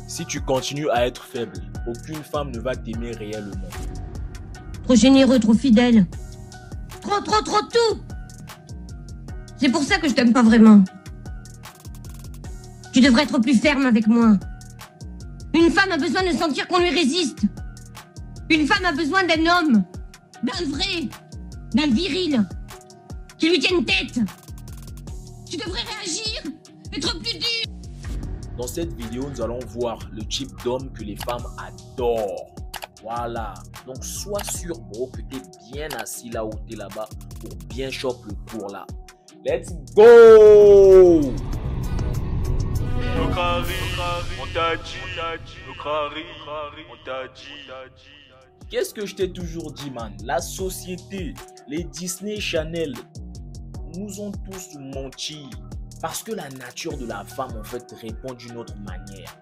Si tu continues à être faible, aucune femme ne va t'aimer réellement. Trop généreux, trop fidèle. Trop tout. C'est pour ça que je t'aime pas vraiment. Tu devrais être plus ferme avec moi. Une femme a besoin de sentir qu'on lui résiste. Une femme a besoin d'un homme. D'un vrai. D'un viril. Qui lui tienne tête. Tu devrais réagir. Être plus dur. Dans cette vidéo, nous allons voir le type d'homme que les femmes adorent. Voilà. Donc, sois sûr, bro, que tu es bien assis là où tu es là-bas pour bien choper le cours là. Let's go! Qu'est-ce que je t'ai toujours dit, man? La société, les Disney Channel nous ont tous menti. Parce que la nature de la femme, en fait, répond d'une autre manière.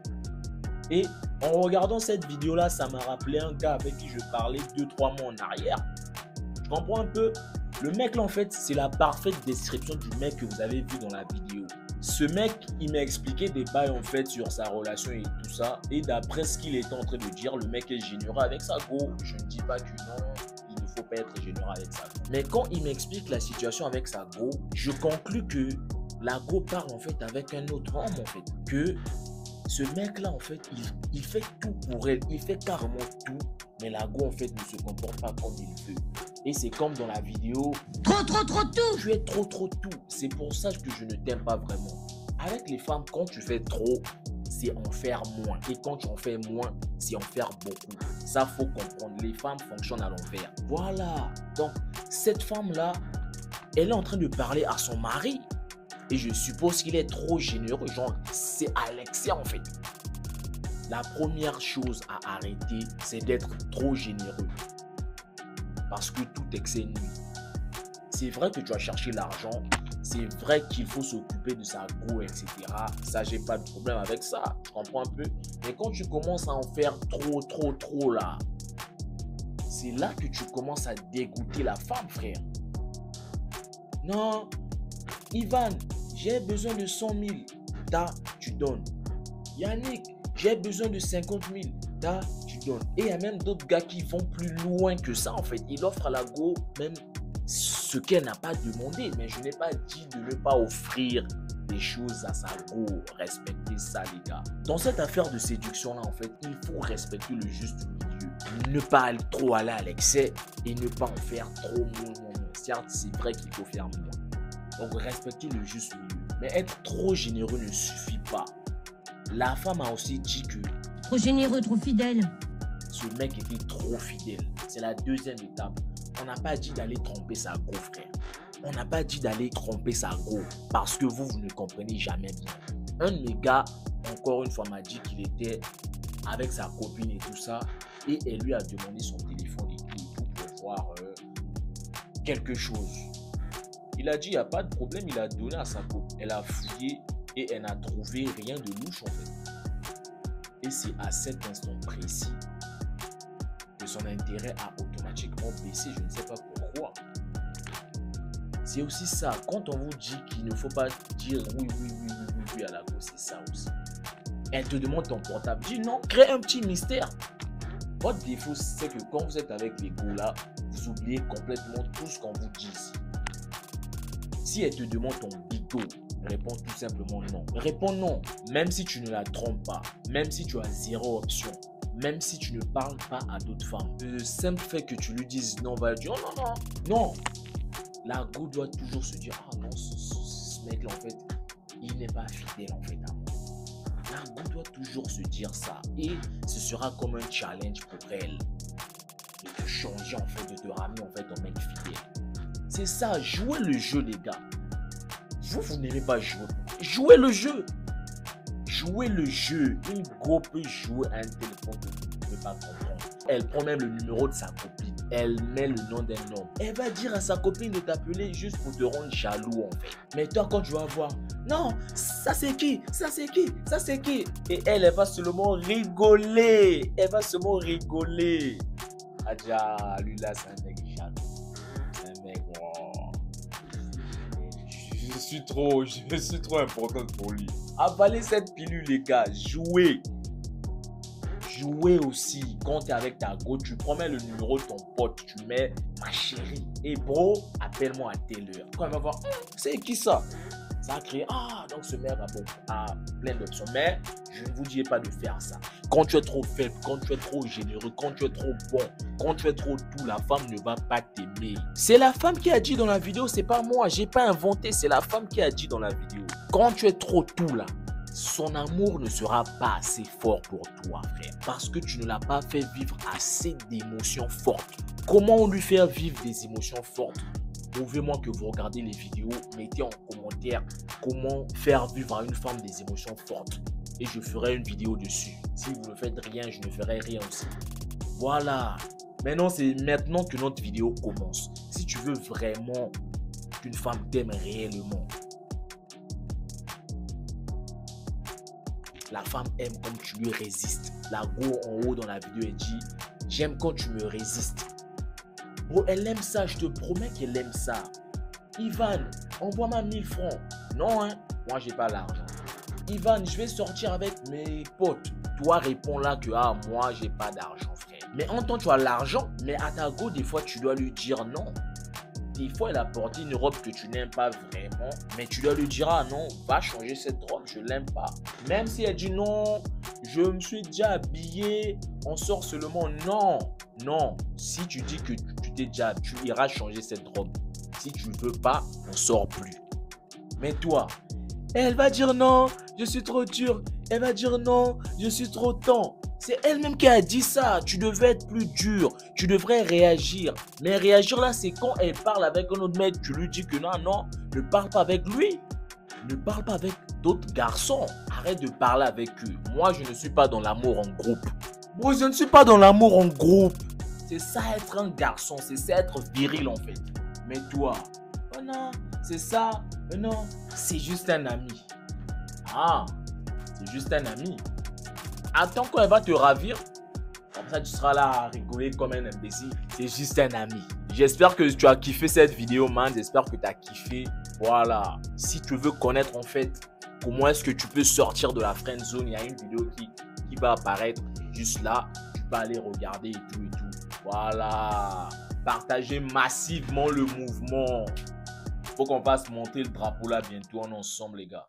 Et en regardant cette vidéo-là, ça m'a rappelé un gars avec qui je parlais 2-3 mois en arrière. Je comprends un peu. Le mec là, en fait, c'est la parfaite description du mec que vous avez vu dans la vidéo. Ce mec, il m'a expliqué des bails en fait sur sa relation et tout ça. Et d'après ce qu'il était en train de dire, le mec est généreux avec sa go. Je ne dis pas que non, il ne faut pas être généreux avec sa go. Mais quand il m'explique la situation avec sa go, je conclus que la go part en fait avec un autre homme en fait. Que ce mec là en fait, il fait tout pour elle. Il fait carrément tout. Mais la go en fait ne se comporte pas comme il veut. Et c'est comme dans la vidéo. Trop tout. Tu es trop tout. C'est pour ça que je ne t'aime pas vraiment. Avec les femmes, quand tu fais trop, c'est en faire moins. Et quand tu en fais moins, c'est en faire beaucoup. Ça, faut comprendre. Les femmes fonctionnent à l'envers. Voilà. Donc, cette femme-là, elle est en train de parler à son mari. Et je suppose qu'il est trop généreux. Genre, c'est à l'excès en fait. La première chose à arrêter, c'est d'être trop généreux. Parce que tout excès nuit. C'est vrai que tu as cherché l'argent. C'est vrai qu'il faut s'occuper de sa go, etc. Ça, j'ai pas de problème avec ça. Je comprends un peu. Mais quand tu commences à en faire trop là, c'est là que tu commences à dégoûter la femme, frère. Non, Ivan, j'ai besoin de 100 000. Tu donnes. Yannick, j'ai besoin de 50 000. Tu donnes. Et il y a même d'autres gars qui vont plus loin que ça, en fait. Il offre à la go même ce qu'elle n'a pas demandé. Mais je n'ai pas dit de ne pas offrir des choses à sa go. Respectez ça, les gars. Dans cette affaire de séduction-là, en fait, il faut respecter le juste milieu. Ne pas trop aller à l'excès et ne pas en faire trop moins. Certes, c'est vrai qu'il faut faire moins. Donc, respecter le juste milieu. Mais être trop généreux ne suffit pas. La femme a aussi dit que trop généreux, trop fidèle. Ce mec était trop fidèle. C'est la deuxième étape. On n'a pas dit d'aller tromper sa go, frère. On n'a pas dit d'aller tromper sa go parce que vous ne comprenez jamais bien. Un de mes gars, encore une fois, m'a dit qu'il était avec sa copine et tout ça. Et elle lui a demandé son téléphone et tout pour voir quelque chose. Il a dit, il n'y a pas de problème. Il a donné à sa copine. Elle a fouillé et elle n'a trouvé rien de louche en fait. Et c'est à cet instant précis que son intérêt a automatiquement baissé. Je ne sais pas pourquoi. C'est aussi ça. Quand on vous dit qu'il ne faut pas dire oui à la go, c'est ça aussi. Elle te demande ton portable. Dis non, crée un petit mystère. Votre défaut, c'est que quand vous êtes avec les go là, vous oubliez complètement tout ce qu'on vous dit ici. Si elle te demande ton bigot, réponds tout simplement non. Réponds non, même si tu ne la trompes pas, même si tu as zéro option, même si tu ne parles pas à d'autres femmes. Le simple fait que tu lui dises non, va dire non. La go doit toujours se dire, ah non, ce mec là en fait, il n'est pas fidèle en fait à moi. La go doit toujours se dire ça et ce sera comme un challenge pour elle de te changer en fait, de te ramener en fait au mec fidèle. C'est ça, jouez le jeu les gars. Vous n'aimez pas jouer. Jouez le jeu. Jouez le jeu. Une go peut jouer à un téléphone que vous ne pouvez pas comprendre. Elle prend même le numéro de sa copine. Elle met le nom d'un homme. Elle va dire à sa copine de t'appeler juste pour te rendre jaloux en fait. Mais toi quand tu vas voir, non, ça c'est qui? Ça c'est qui? Ça c'est qui? Et elle va seulement rigoler. Elle va seulement rigoler. Adja, lui là c'est un mec jaloux. C'est un mec, wow. Je suis trop importante pour lui. Avalez cette pilule les gars, jouez. jouer aussi. Quand tu es avec ta go, tu promets le numéro de ton pote, tu mets ma chérie. Et bro, appelle-moi à telle heure. Quand elle va voir, c'est qui ça? Ça a créé, donc ce mec a plein d'options. Mais je ne vous dis pas de faire ça. Quand tu es trop faible, quand tu es trop généreux, quand tu es trop bon, quand tu es trop tout, la femme ne va pas t'aimer. C'est la femme qui a dit dans la vidéo, c'est pas moi, j'ai pas inventé, c'est la femme qui a dit dans la vidéo. Quand tu es trop tout là, son amour ne sera pas assez fort pour toi, frère. Parce que tu ne l'as pas fait vivre assez d'émotions fortes. Comment lui faire vivre des émotions fortes? Prouvez-moi que vous regardez les vidéos, mettez en commentaire comment faire vivre à une femme des émotions fortes. Et je ferai une vidéo dessus. Si vous ne faites rien, je ne ferai rien aussi. Voilà. Maintenant, c'est maintenant que notre vidéo commence. Si tu veux vraiment qu'une femme t'aime réellement, la femme aime comme tu lui résistes. La go en haut dans la vidéo, elle dit « J'aime quand tu me résistes ». Bro, elle aime ça, je te promets qu'elle aime ça. Ivan, envoie-moi 1000 francs. Non, hein, moi j'ai pas l'argent. Ivan, je vais sortir avec mes potes. Toi, réponds là que moi j'ai pas d'argent, frère. Mais en temps, tu as l'argent, mais à ta go, des fois, tu dois lui dire non. Des fois, elle a porté une robe que tu n'aimes pas vraiment, mais tu dois lui dire non, va changer cette robe, je l'aime pas. Même si elle dit non, je me suis déjà habillé, on sort seulement. Non, non. Si tu dis que tu t'es déjà, tu iras changer cette robe. Si tu ne veux pas, on sort plus. Mais toi, elle va dire non, je suis trop dur. Elle va dire non, je suis trop tend. C'est elle-même qui a dit ça. Tu devais être plus dur. Tu devrais réagir. Mais réagir là, c'est quand elle parle avec un autre mec. Tu lui dis que non, ne parle pas avec lui. Ne parle pas avec d'autres garçons. Arrête de parler avec eux. Moi, je ne suis pas dans l'amour en groupe. Moi, je ne suis pas dans l'amour en groupe. C'est ça être un garçon. C'est ça être viril en fait. Mais toi, oh non, c'est ça. Non, c'est juste un ami. C'est juste un ami. Attends quand elle va te ravir. Comme ça, tu seras là à rigoler comme un imbécile. C'est juste un ami. J'espère que tu as kiffé cette vidéo, man. J'espère que tu as kiffé. Voilà. Si tu veux connaître en fait comment est-ce que tu peux sortir de la friend zone, il y a une vidéo qui va apparaître juste là. Tu peux aller regarder et tout et tout. Voilà. Partagez massivement le mouvement. Faut qu'on fasse monter le drapeau là bientôt en ensemble, les gars.